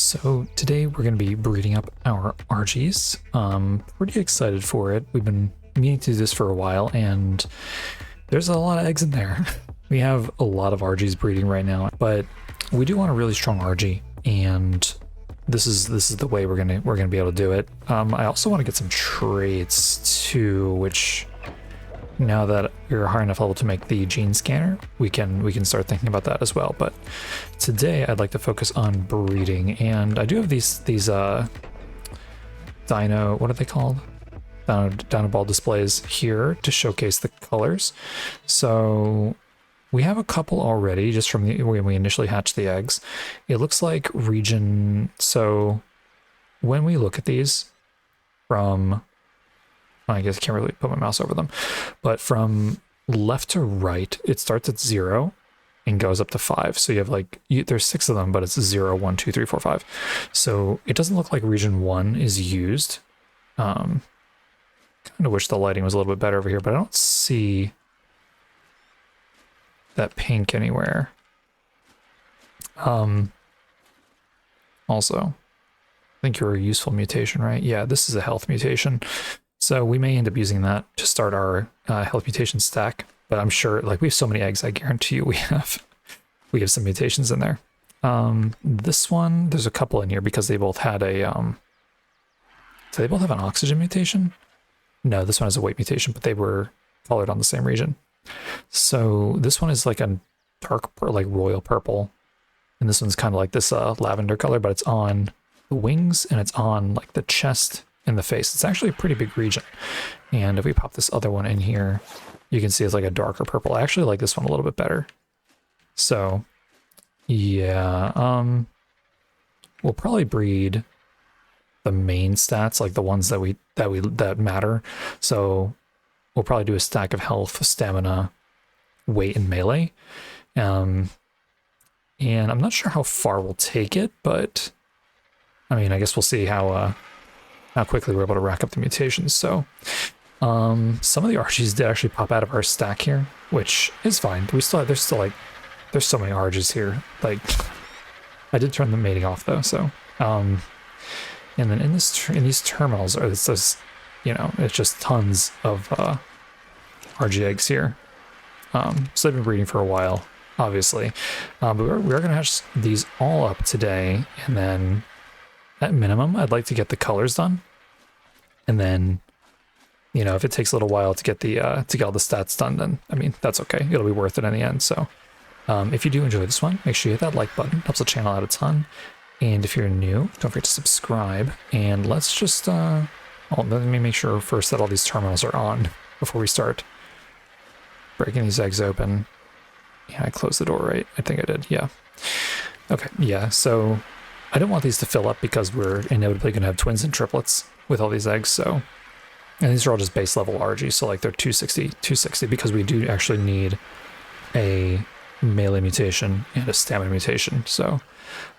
So today we're going to be breeding up our Argies. Pretty excited for it. We've been meaning to do this for a while, and there's a lot of eggs in there. We have a lot of Argies breeding right now, but we do want a really strong Argie, and this is the way we're gonna be able to do it. I also want to get some traits too, which now that we're high enough level to make the gene scanner, we can start thinking about that as well. But today I'd like to focus on breeding, and I do have these dino, what are they called? Dino ball displays here to showcase the colors. So we have a couple already just from when we initially hatched the eggs. It looks like region, so when we look at these from, I guess I can't really put my mouse over them, but from left to right, it starts at 0 and goes up to 5. So you have like, there's 6 of them, but it's 0, 1, 2, 3, 4, 5. So it doesn't look like region 1 is used. Kind of wish the lighting was a little bit better over here, but I don't see that pink anywhere. Also, I think you're a useful mutation, right? Yeah, this is a health mutation. So we may end up using that to start our health mutation stack, but I'm sure, like, we have so many eggs, I guarantee you we have some mutations in there. This one, there's a couple in here because they both had a, do they both have an oxygen mutation? No, this one has a weight mutation, but they were colored on the same region. So this one is like a dark, like royal purple, and this one's kind of like this lavender color, but it's on the wings and it's on like the chest and the face. It's actually a pretty big region. And if we pop this other one in here, you can see it's like a darker purple. I actually like this one a little bit better. So yeah, we'll probably breed the main stats, like the ones that matter. So we'll probably do a stack of health, stamina, weight, and melee. And I'm not sure how far we'll take it, but I mean, I guess we'll see how quickly we're able to rack up the mutations. So some of the Argies did actually pop out of our stack here, which is fine. There's so many Argies here. Like, I did turn the mating off though, so and then in these terminals are this, you know, it's just tons of Argie eggs here. So they've been breeding for a while, obviously. But we're going to hatch these all up today, and then at minimum, I'd like to get the colors done. And then, you know, if it takes a little while to get all the stats done, then, I mean, that's okay. It'll be worth it in the end. So if you do enjoy this one, make sure you hit that like button. It helps the channel out a ton. And if you're new, don't forget to subscribe. And let's just, let me make sure first that all these terminals are on before we start breaking these eggs open. Yeah, I closed the door, right? I think I did, yeah. Okay, yeah, so I don't want these to fill up because we're inevitably going to have twins and triplets with all these eggs, so. And these are all just base level Argie, so like they're 260, because we do actually need a melee mutation and a stamina mutation, so.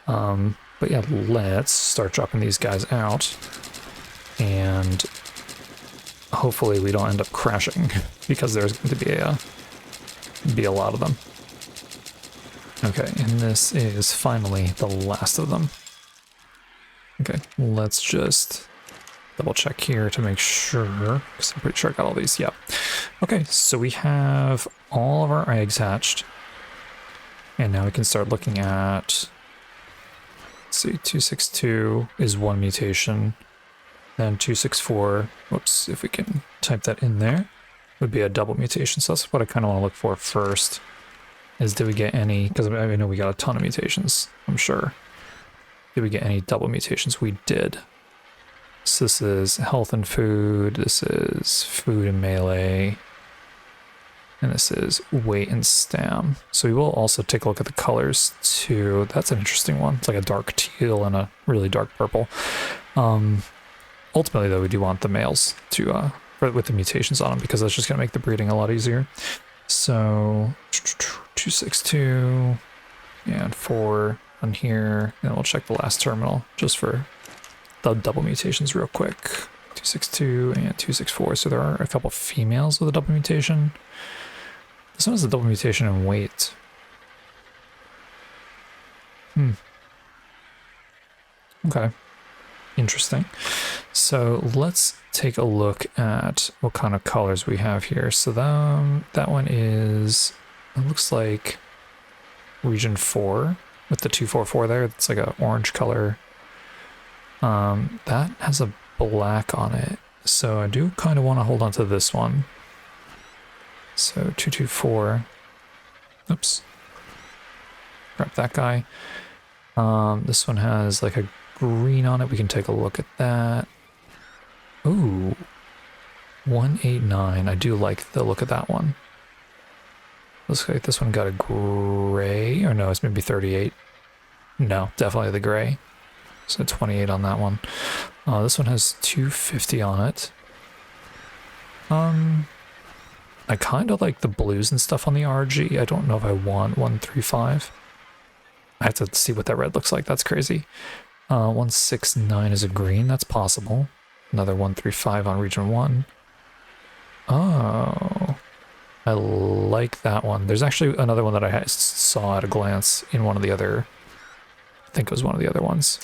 But yeah, let's start dropping these guys out, and hopefully we don't end up crashing because there's going to be a lot of them. Okay, and this is finally the last of them. Okay, let's just double check here to make sure, because I'm pretty sure I got all these. Yeah. Okay, so we have all of our eggs hatched, and now we can start looking at, let's see, 262 is one mutation, then 264, whoops, if we can type that in there, would be a double mutation. So that's what I kind of want to look for first, is did we get any, because I know we got a ton of mutations, I'm sure. Did we get any double mutations? We did. So this is health and food, this is food and melee, and this is weight and stam. So we will also take a look at the colors too. That's an interesting one. It's like a dark teal and a really dark purple. Ultimately though, we do want the males to with the mutations on them, because that's just going to make the breeding a lot easier. So 262 and 4 on here, and we'll check the last terminal just for the double mutations real quick. 262 and 264. So there are a couple females with a double mutation. This one has a double mutation in weight. Okay. Interesting. So let's take a look at what kind of colors we have here. So that one is, it looks like region 4 with the 244 there. It's like an orange color. That has a black on it. So I do kind of want to hold on to this one. So 224. Oops. Grab that guy. This one has like a green on it. We can take a look at that. Ooh. 189. I do like the look of that one. Looks like this one got a gray. Or no, it's maybe 38. No, definitely the gray. So 28 on that one. This one has 250 on it. I kind of like the blues and stuff on the RG. I don't know if I want 135. I have to see what that red looks like. That's crazy. 169 is a green. That's possible. Another 135 on region 1. Oh, I like that one. There's actually another one that I saw at a glance in one of the other, I think it was one of the other ones.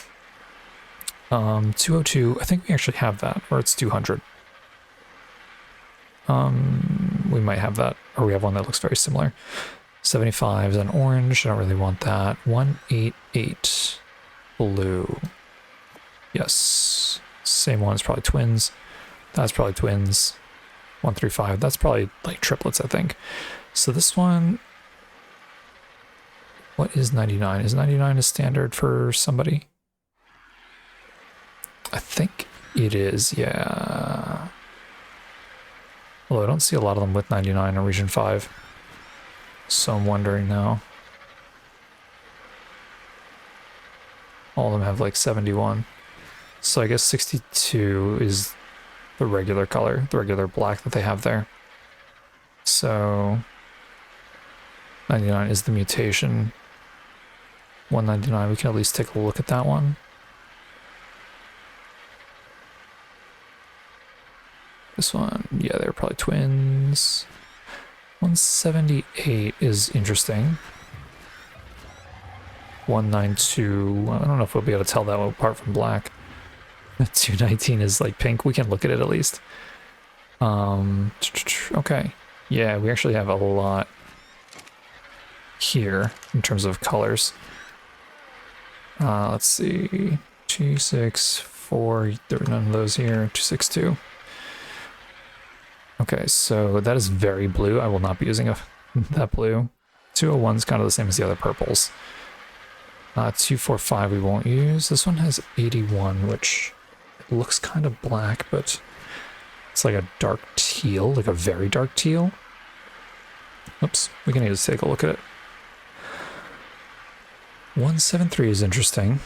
202, I think we actually have that, or it's 200. We might have that, or we have one that looks very similar. 75 is an orange, I don't really want that. 188, blue. Yes, same one, it's probably twins. That's probably twins. 135, that's probably like triplets, I think. So this one, what is 99? Is 99 a standard for somebody? I think it is, yeah. Although I don't see a lot of them with 99 in Region 5. So I'm wondering now. All of them have like 71. So I guess 62 is the regular color, the regular black that they have there. So 99 is the mutation. 199, we can at least take a look at that one. This one, yeah, they're probably twins. 178 is interesting. 192, I don't know if we'll be able to tell that one apart from black. 219 is like pink, we can look at it at least. Okay, yeah, we actually have a lot here in terms of colors. Let's see, 264, there were none of those here, 262. Okay, so that is very blue. I will not be using that blue. 201 is kind of the same as the other purples. 245 we won't use. This one has 81, which looks kind of black, but it's like a dark teal, like a very dark teal. Oops, we can just take a look at it. 173 is interesting.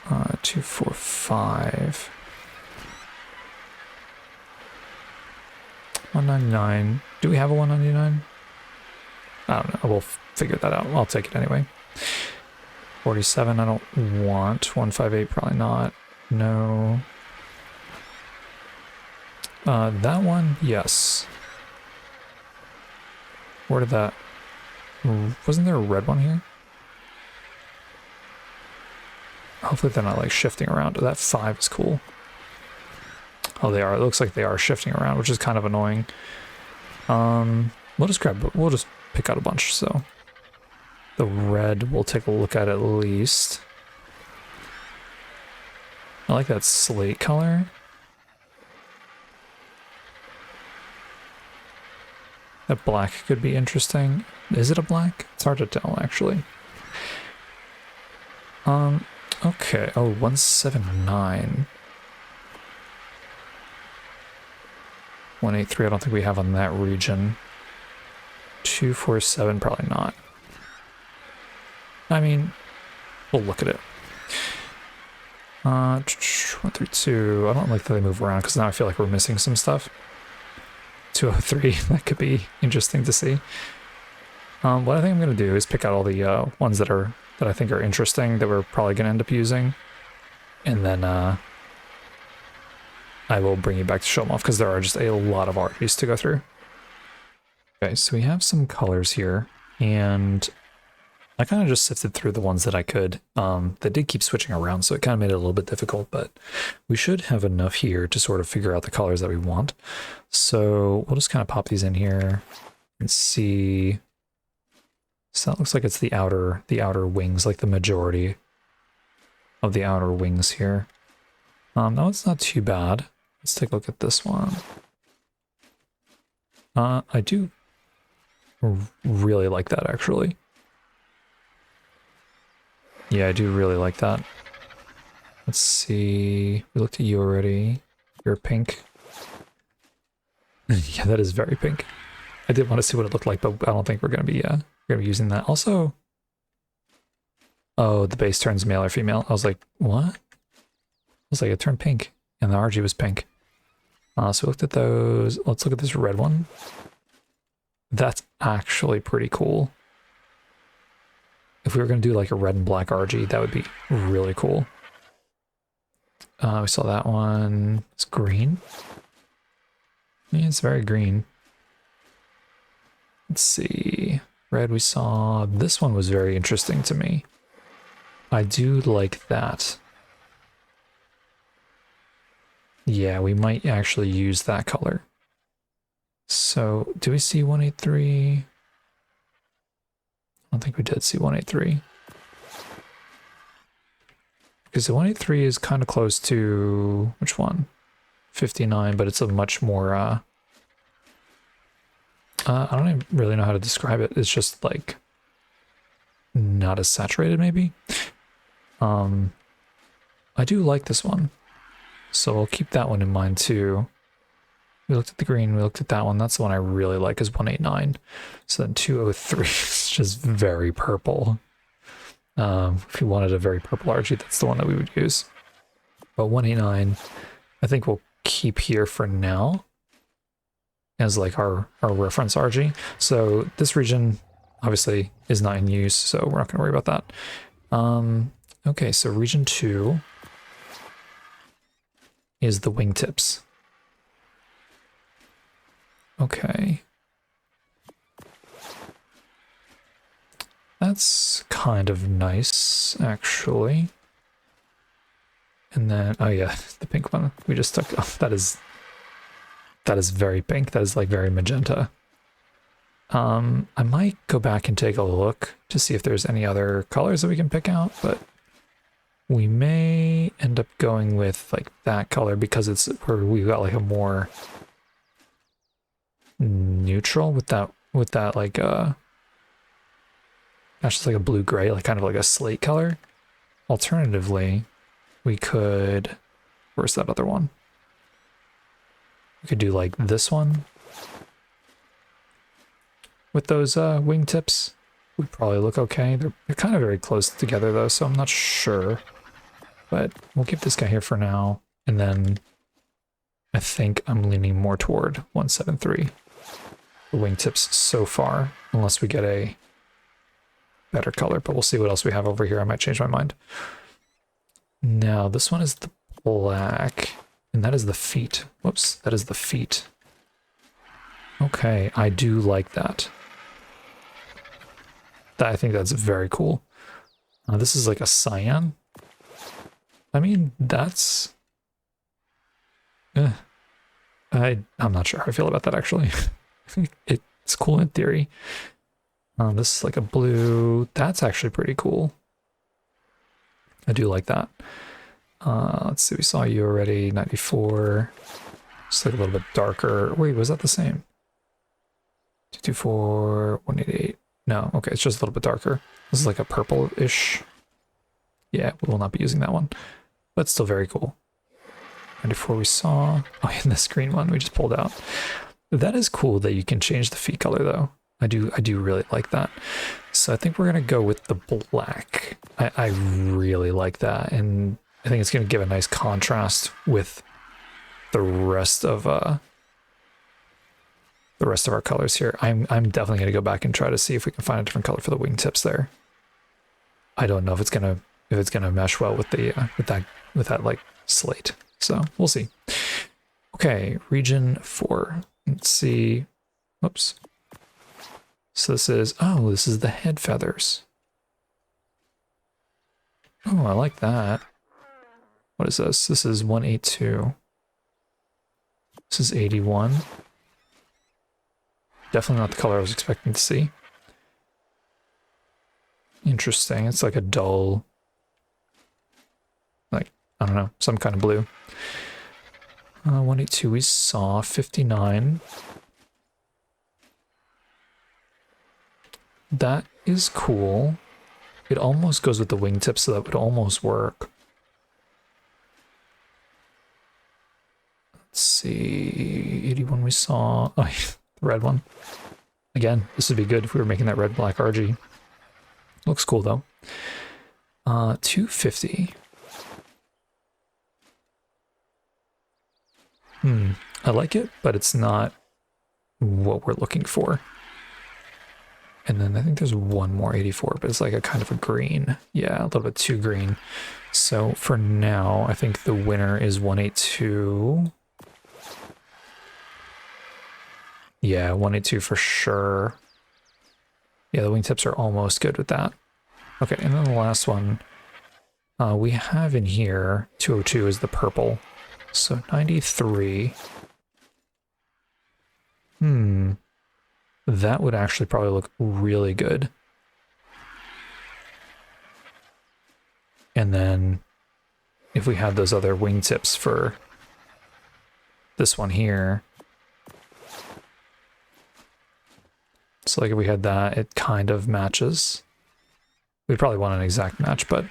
245. 199. Do we have a 199? I don't know. We'll figure that out. I'll take it anyway. 47, I don't want. 158, probably not. No. That one, yes. Where did that... Wasn't there a red one here? Hopefully they're not like shifting around. That 5 is cool. Oh, they are. It looks like they are shifting around, which is kind of annoying. We'll just pick out a bunch, so. The red we'll take a look at least. I like that slate color. That black could be interesting. Is it a black? It's hard to tell, actually. Okay. Oh, 179. 183, I don't think we have on that region. 247, probably not. I mean, we'll look at it. 132, I don't like that they move around because now I feel like we're missing some stuff. 203, that could be interesting to see. What I think I'm going to do is pick out all the ones that I think are interesting that we're probably going to end up using. And then I will bring you back to show them off because there are just a lot of RGs to go through. Okay, so we have some colors here, and I kind of just sifted through the ones that I could. They did keep switching around, so it kind of made it a little bit difficult, but we should have enough here to sort of figure out the colors that we want. So we'll just kind of pop these in here and see. So that looks like it's the outer wings, like the majority of the outer wings here. No, it's not too bad. Let's take a look at this one. I do really like that, actually. Yeah, I do really like that. Let's see. We looked at you already. You're pink. Yeah, that is very pink. I did want to see what it looked like, but I don't think we're gonna be using that. Also, oh, the base turns male or female. I was like, what? I was like, it turned pink, and the RG was pink. So we looked at those. Let's look at this red one. That's actually pretty cool. If we were going to do like a red and black RG, that would be really cool. We saw that one. It's green. Yeah, it's very green. Let's see. Red we saw. This one was very interesting to me. I do like that. Yeah, we might actually use that color. So, do we see 183? I don't think we did see 183. Because the 183 is kind of close to, which one? 59, but it's a much more, I don't even really know how to describe it. It's just like, not as saturated maybe. I do like this one. So I'll keep that one in mind too. We looked at the green, we looked at that one. That's the one I really like, is 189. So then 203 is just very purple. If you wanted a very purple RG, that's the one that we would use. But 189, I think we'll keep here for now as like our reference RG. So this region obviously is not in use, so we're not going to worry about that. Okay, so region 2 is the wingtips. Okay. That's kind of nice, actually. And then, oh yeah, the pink one we just took off. That is very pink. That is like very magenta. I might go back and take a look to see if there's any other colors that we can pick out, but we may end up going with like that color because it's where we got like a more neutral with that like that's just like a blue gray, like kind of like a slate color. Alternatively, we could, where's that other one? We could do like this one with those wingtips. Would probably look okay. They're kind of very close together though, so I'm not sure. But we'll keep this guy here for now, and then I think I'm leaning more toward 173. The wingtips so far, unless we get a better color, but we'll see what else we have over here. I might change my mind. Now, this one is the black, and that is the feet. Whoops, that is the feet. Okay, I do like that. I think that's very cool. This is like a cyan. I mean, that's... I'm not sure how I feel about that, actually. It's cool in theory. This is like a blue. That's actually pretty cool. I do like that. Let's see, we saw you already, 94. Just like a little bit darker. Wait, was that the same? 224, 188. No, okay, it's just a little bit darker. This is like a purple-ish. Yeah, we will not be using that one, but still very cool. 94 we saw. Oh, and this green one we just pulled out. That is cool that you can change the feet color though. I do really like that. So I think we're gonna go with the black. I really like that, and I think it's gonna give a nice contrast with the rest of our colors here. I'm definitely gonna go back and try to see if we can find a different color for the wingtips there. I don't know if it's gonna mesh well with the with that like slate. So we'll see. Okay, region 4. Let's see. Oops. So this is the head feathers. Oh, I like that. What is this? This is 182. This is 81. Definitely not the color I was expecting to see. Interesting. It's like a dull, like, I don't know, some kind of blue. 182 we saw. 59. That is cool. It almost goes with the wingtips, so that would almost work. Let's see. 81 we saw. Oh, the red one. Again, this would be good if we were making that red-black RG. Looks cool, though. 250. I like it, but it's not what we're looking for. And then I think there's one more 84, but it's like a kind of a green. Yeah, a little bit too green. So for now, I think the winner is 182. Yeah, 182 for sure. Yeah, the wingtips are almost good with that. Okay, and then the last one we have in here, 202 is the purple. So 93. That would actually probably look really good. And then if we had those other wingtips for this one here. So like if we had that, it kind of matches. We'd probably want an exact match, but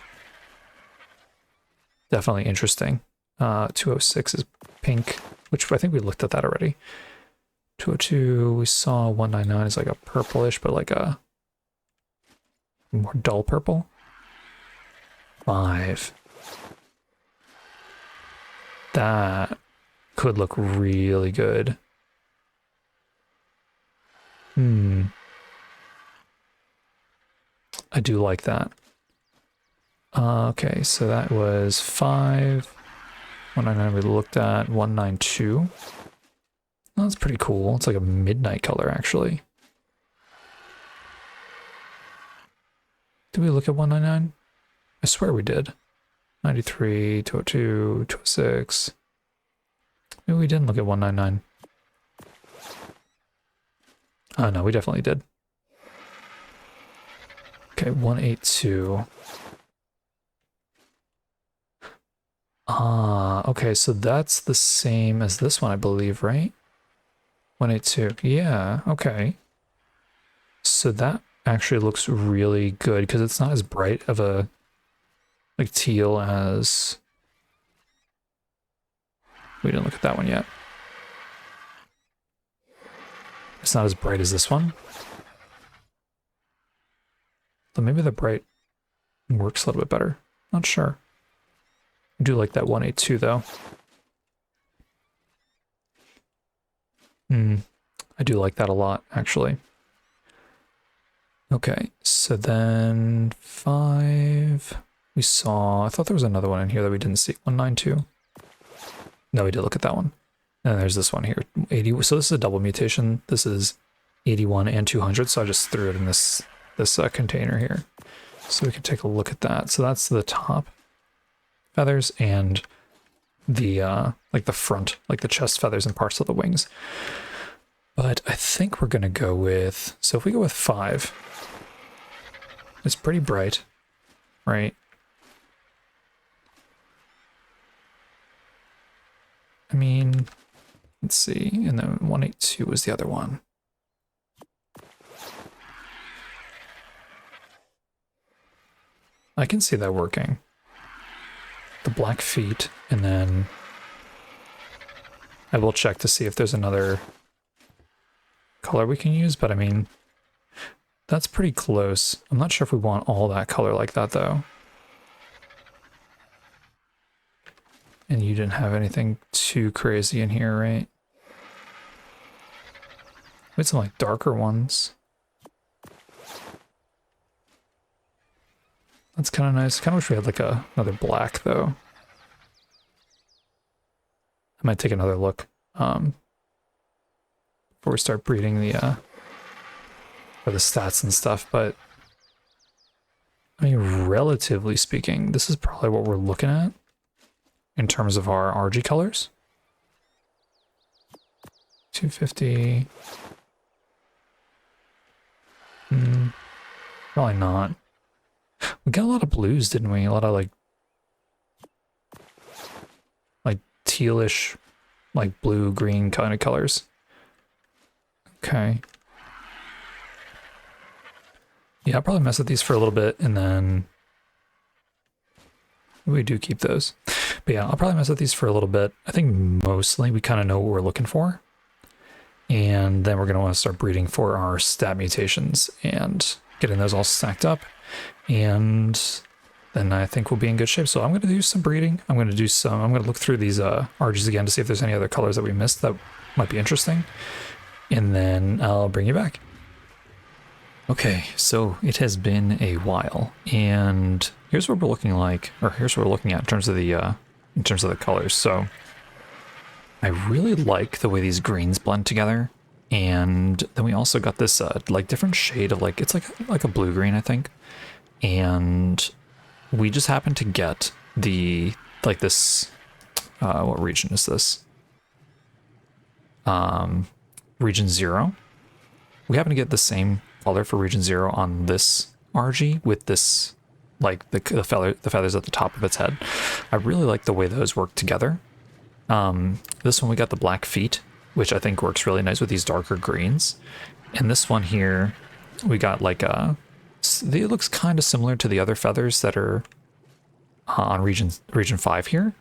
definitely interesting. 206 is pink, which I think we looked at that already. 202, we saw 199 is like a purplish, but like a more dull purple. 5. That could look really good. I do like that. Okay, so that was 5. 199 we looked at. 192. Oh, that's pretty cool. It's like a midnight color, actually. Did we look at 199? I swear we did. 93, 202, 206. Maybe we didn't look at 199. Oh, no, we definitely did. Okay, 182. Okay, so that's the same as this one, I believe, right? 182. Yeah, okay. So that actually looks really good because it's not as bright of a like teal as we didn't look at that one yet. It's not as bright as this one. So maybe the bright works a little bit better. Not sure. I do like that 182 though. I do like that a lot, actually. Okay, so then 5 we saw. I thought there was another one in here that we didn't see. 192. No, we did look at that one. And there's this one here, 80. So this is a double mutation. This is 81 and 200. So I just threw it in this container here, so we can take a look at that. So that's the top feathers and the like the front, like the chest feathers and parts of the wings. But I think we're gonna go with, so if we go with 5, it's pretty bright, right? I mean, let's see, and then 182 was the other one. I can see that working. The black feet, and then I will check to see if there's another color we can use, but I mean, that's pretty close. I'm not sure if we want all that color like that, though. And you didn't have anything too crazy in here, right? We had some like darker ones. That's kind of nice. Kind of wish we had like another black though. I might take another look before we start breeding the for the stats and stuff. But I mean, relatively speaking, this is probably what we're looking at in terms of our RG colors. 250. Probably not. We got a lot of blues, didn't we? A lot of like tealish, like blue, green kind of colors. Okay. Yeah, I'll probably mess with these for a little bit and then we do keep those. But yeah, I'll probably mess with these for a little bit. I think mostly we kind of know what we're looking for. And then we're going to want to start breeding for our stat mutations and getting those all stacked up. And then I think we'll be in good shape. So I'm going to do some breeding. I'm going to look through these RGs again to see if there's any other colors that we missed that might be interesting. And then I'll bring you back. Okay, so it has been a while, and here's what we're looking like, or here's what we're looking at in terms of the colors. So I really like the way these greens blend together, and then we also got this like different shade of like, it's like a blue green, I think, and we just happen to get the like this. What region is this? Region 0. We happen to get the same color for region 0 on this RG with this, like the feathers at the top of its head. I really like the way those work together. This one we got the black feet, which I think works really nice with these darker greens. And this one here, we got like it looks kind of similar to the other feathers that are on region 5 here,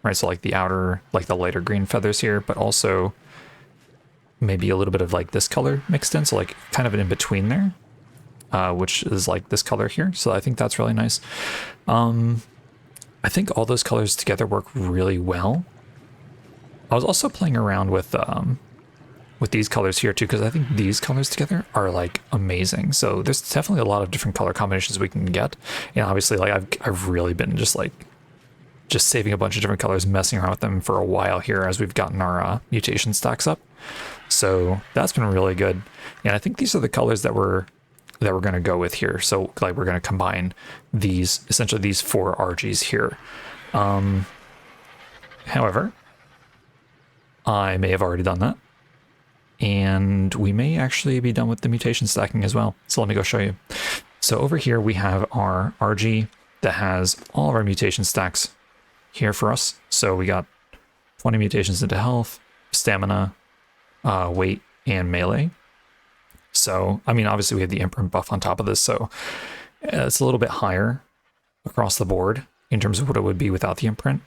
right? So like the outer, like the lighter green feathers here, but also maybe a little bit of like this color mixed in, so like kind of an in between there, which is like this color here. So I think that's really nice. I think all those colors together work really well. I was also playing around with these colors here too, because I think these colors together are like amazing. So there's definitely a lot of different color combinations we can get, and obviously like I've really been just saving a bunch of different colors, messing around with them for a while here as we've gotten our mutation stacks up. So that's been really good. And I think these are the colors that we're going to go with here. So like we're going to combine these, essentially these 4 RGs here. However, I may have already done that. And we may actually be done with the mutation stacking as well. So let me go show you. So over here we have our RG that has all of our mutation stacks here for us. So we got 20 mutations into health, stamina, weight, and melee. So, I mean, obviously we have the imprint buff on top of this, so it's a little bit higher across the board in terms of what it would be without the imprint.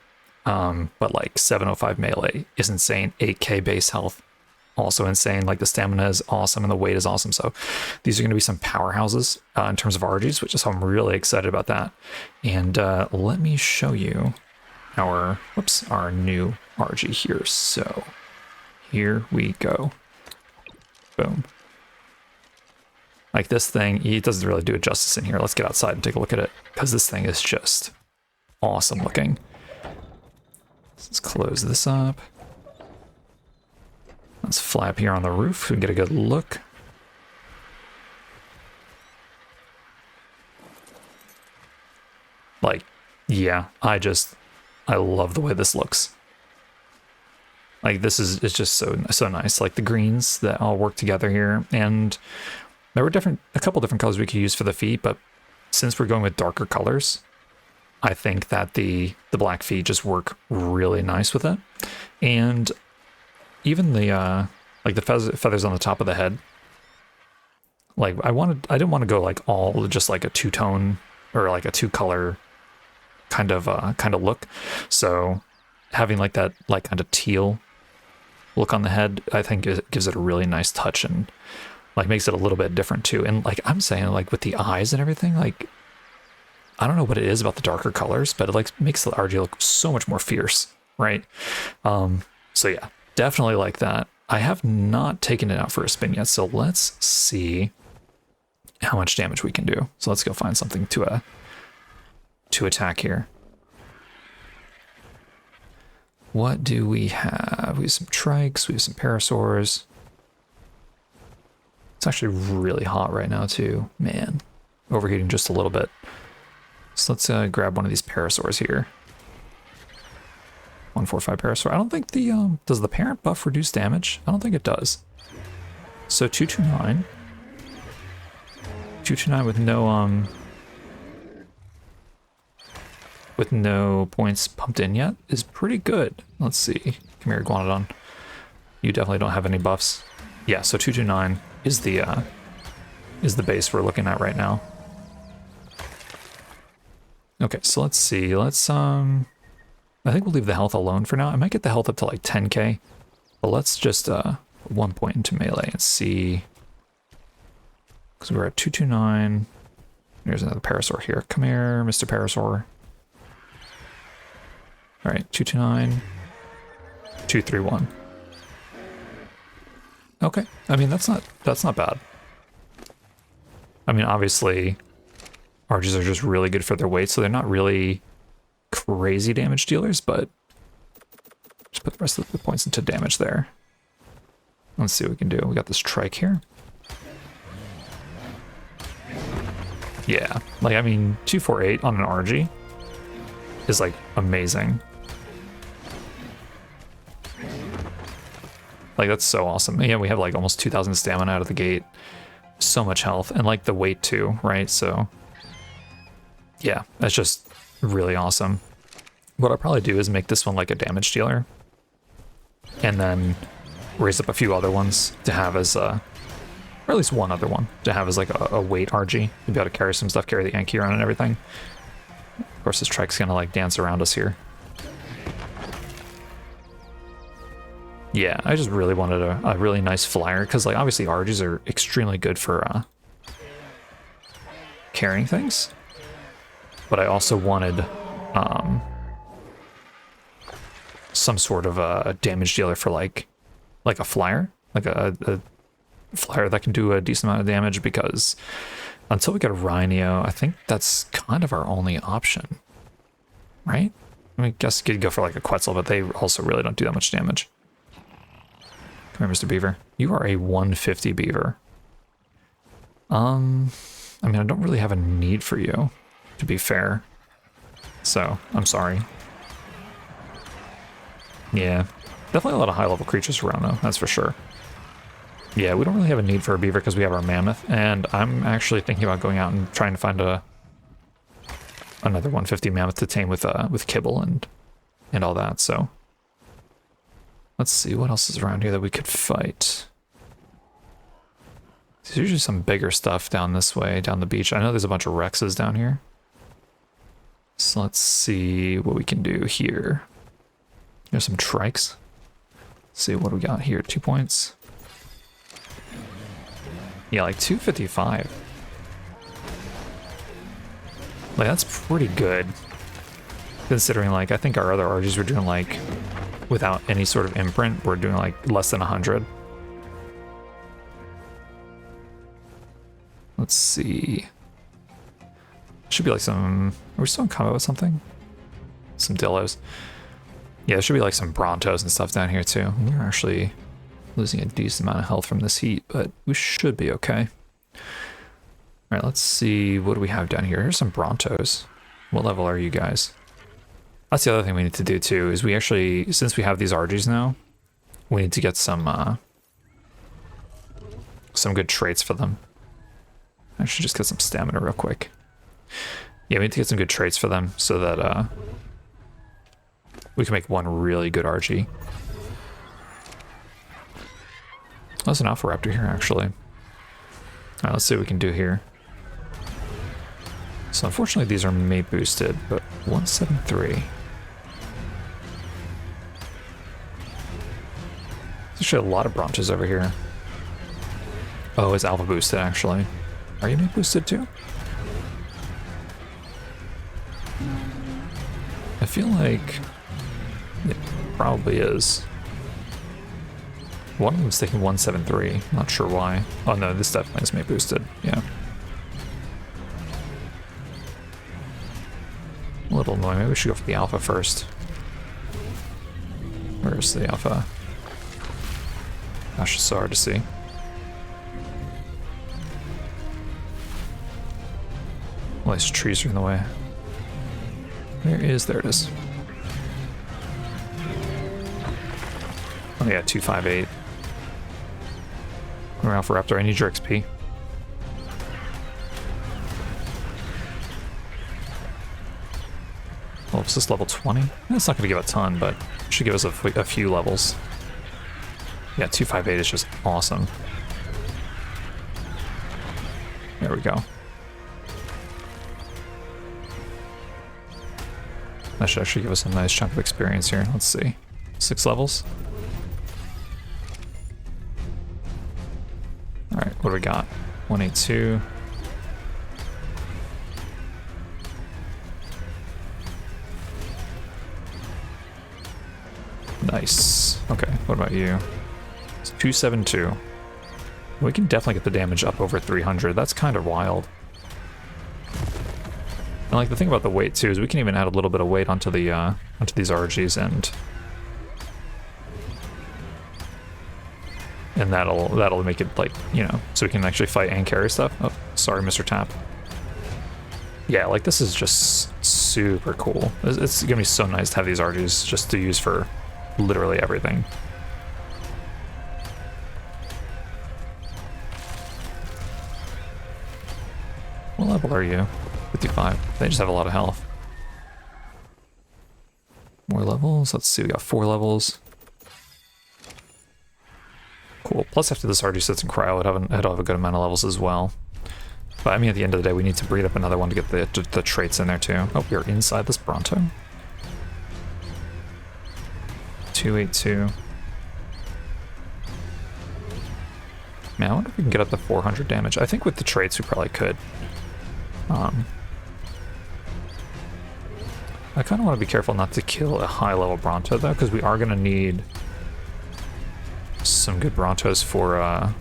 But like 705 melee is insane. 8k base health, also insane. Like the stamina is awesome and the weight is awesome. So these are going to be some powerhouses in terms of RGs, which is how I'm really excited about that. And let me show you our new RG here. So here we go. Boom. Like this thing, it doesn't really do it justice in here. Let's get outside and take a look at it, because this thing is just awesome looking. Let's close this up. Let's fly up here on the roof and get a good look. Like, yeah, I love the way this looks. Like this is, it's just so nice. Like the greens that all work together here, and there were a couple different colors we could use for the feet, but since we're going with darker colors, I think that the black feet just work really nice with it. And even the like the feathers on the top of the head, like I didn't want to go like all just like a two-tone or like a two-color kind of look. So having like that like kind of teal look on the head, I think it gives it a really nice touch and like makes it a little bit different too. And like I'm saying, like with the eyes and everything, like I don't know what it is about the darker colors, but it like makes the RG look so much more fierce, right? So yeah, definitely like that. I have not taken it out for a spin yet, so let's see how much damage we can do. So let's go find something to attack here. What do we have? We have some trikes, we have some parasaurs. It's actually really hot right now too. Man, overheating just a little bit. So let's grab one of these parasaurs here. 145 parasaur. I don't think the does the parent buff reduce damage? I don't think it does. So 229. 229 with no points pumped in yet is pretty good. Let's see. Come here, Iguanodon. You definitely don't have any buffs. Yeah, so 229 is the base we're looking at right now. Okay, so let's see. Let's I think we'll leave the health alone for now. I might get the health up to like 10k. But let's just 1 point into melee and see. Because we're at 229. There's another parasaur here. Come here, Mr. Parasaur. All right, 229, 231. Okay, I mean that's not bad. I mean obviously, Args are just really good for their weight, so they're not really crazy damage dealers, but just put the rest of the points into damage there. Let's see what we can do. We got this trike here. Yeah, like I mean 248 on an Argy is like amazing. Like that's so awesome. Yeah, we have like almost 2,000 stamina out of the gate. So much health and like the weight too, right? So yeah, that's just really awesome. What I'll probably do is make this one like a damage dealer and then raise up a few other ones to have as or at least one other one to have as like a weight RG to be able to carry some stuff, carry the Anki around and everything. Of course, this trike's gonna like dance around us here. Yeah, I just really wanted a really nice flyer because like obviously Args are extremely good for carrying things, but I also wanted some sort of a damage dealer for like a flyer, like a flyer that can do a decent amount of damage, because until we get a Rhino, I think that's kind of our only option, right? I mean, I guess you could go for like a Quetzal, but they also really don't do that much damage. Come here, Mr. Beaver. You are a 150 beaver. I mean, I don't really have a need for you, to be fair. So, I'm sorry. Yeah, definitely a lot of high-level creatures around, though, that's for sure. Yeah, we don't really have a need for a beaver because we have our mammoth, and I'm actually thinking about going out and trying to find another 150 mammoth to tame with kibble and all that, so... Let's see, what else is around here that we could fight? There's usually some bigger stuff down this way, down the beach. I know there's a bunch of Rexes down here. So let's see what we can do here. There's some trikes. Let's see, what do we got here? 2 points. Yeah, like 255. Like, that's pretty good. Considering, like, I think our other Args were doing, like... without any sort of imprint, we're doing like less than 100. Let's see. Should be like some... Are we still in combat with something? Some Dillos. Yeah, there should be like some Brontos and stuff down here too. We're actually losing a decent amount of health from this heat, but we should be okay. Alright, let's see. What do we have down here? Here's some Brontos. What level are you guys? That's the other thing we need to do too, is we actually, since we have these Args now, we need to get some good traits for them. I should just get some stamina real quick. Yeah, we need to get some good traits for them so that we can make one really good Arg. There's an Alpha Raptor here, actually. Alright, let's see what we can do here. So unfortunately these are mate boosted, but 173. There's actually a lot of Brontos over here. Oh, it's alpha boosted actually. Are you mate boosted too? I feel like it probably is. One of them's taking 173. Not sure why. Oh no, this definitely is mate boosted. Yeah. A little annoying. Maybe we should go for the alpha first. Where's the alpha? Gosh, it's so hard to see. All these trees are in the way. There it is. Oh yeah, 258. We're Alpha Raptor. I need your XP. Well, is this level 20? That's not going to give a ton, but it should give us a few levels. Yeah, 258 is just awesome. There we go. That should actually give us a nice chunk of experience here. Let's see. 6 levels. Alright, what do we got? 182. Nice. Okay, what about you? It's 272. We can definitely get the damage up over 300. That's kind of wild. And like the thing about the weight too is we can even add a little bit of weight onto the onto these RGs and that'll make it, like, you know, so we can actually fight and carry stuff. Oh, sorry, Mr. Tap. Yeah, like this is just super cool. It's gonna be so nice to have these RGs just to use for literally everything. What level are you? 55. They just have a lot of health. More levels. Let's see, we got 4 levels. Cool. Plus after this RG sits in cryo, it'll have a good amount of levels as well. But I mean, at the end of the day, we need to breed up another one to get the traits in there too. Oh, we are inside this Bronto. 282. Man, I wonder if we can get up to 400 damage. I think with the traits we probably could. I kind of want to be careful not to kill a high level Bronto though, because we are going to need some good Brontos for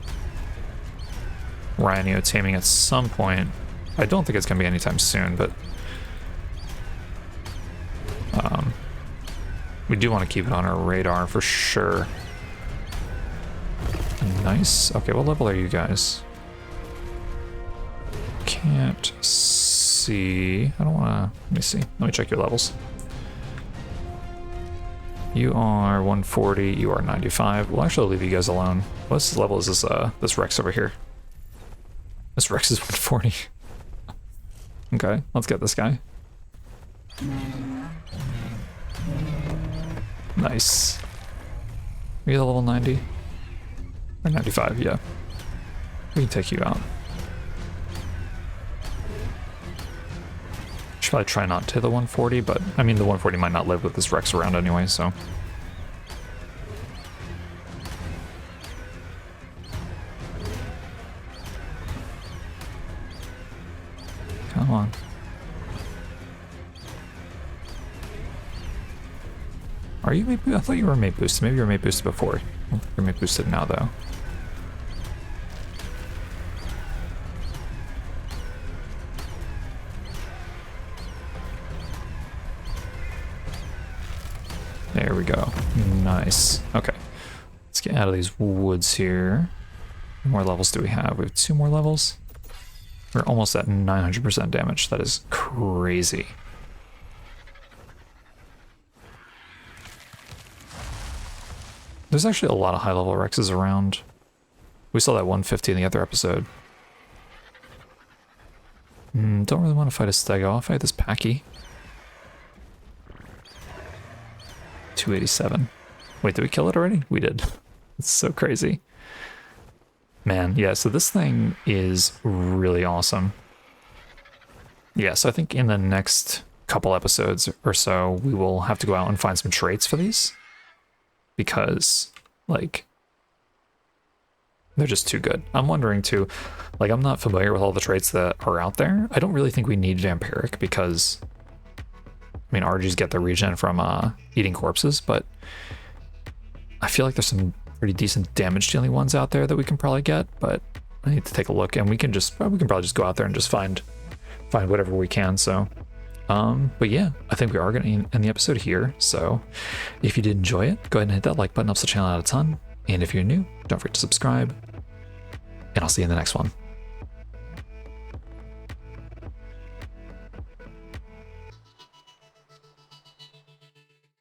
Rhino taming at some point. I don't think it's going to be anytime soon, but we do want to keep it on our radar for sure. Nice. Okay, what level are you guys? Can't see. I don't want to. Let me see. Let me check your levels. You are 140. You are 95. We'll actually leave you guys alone. What level is this? This Rex over here. This Rex is 140. Okay, let's get this guy. Nice. Are you level 90? Or 95, yeah. We can take you out. Should probably try not to the 140, but I mean the 140 might not live with this Rex around anyway, so. Come on. Are you mate boosted? I thought you were mate boosted. Maybe you were mate boosted before. You're mate boosted now, though. There we go. Nice. Okay. Let's get out of these woods here. How many more levels do we have? We have 2 more levels. We're almost at 900% damage. That is crazy. There's actually a lot of high-level Rexes around. We saw that 150 in the other episode. Don't really want to fight a Stego. I'll fight this Packy. 287. Wait, did we kill it already? We did. It's so crazy. Man, yeah, so this thing is really awesome. Yeah, so I think in the next couple episodes or so, we will have to go out and find some traits for these. Because, like, they're just too good. I'm wondering too, like, I'm not familiar with all the traits that are out there. I don't really think we need Vampiric because, I mean, RGs get their regen from eating corpses, but I feel like there's some pretty decent damage dealing ones out there that we can probably get, but I need to take a look, and we can probably just go out there and just find whatever we can, so. But yeah, I think we are going to end the episode here. So if you did enjoy it, go ahead and hit that like button, helps the channel out a ton. And if you're new, don't forget to subscribe, and I'll see you in the next one.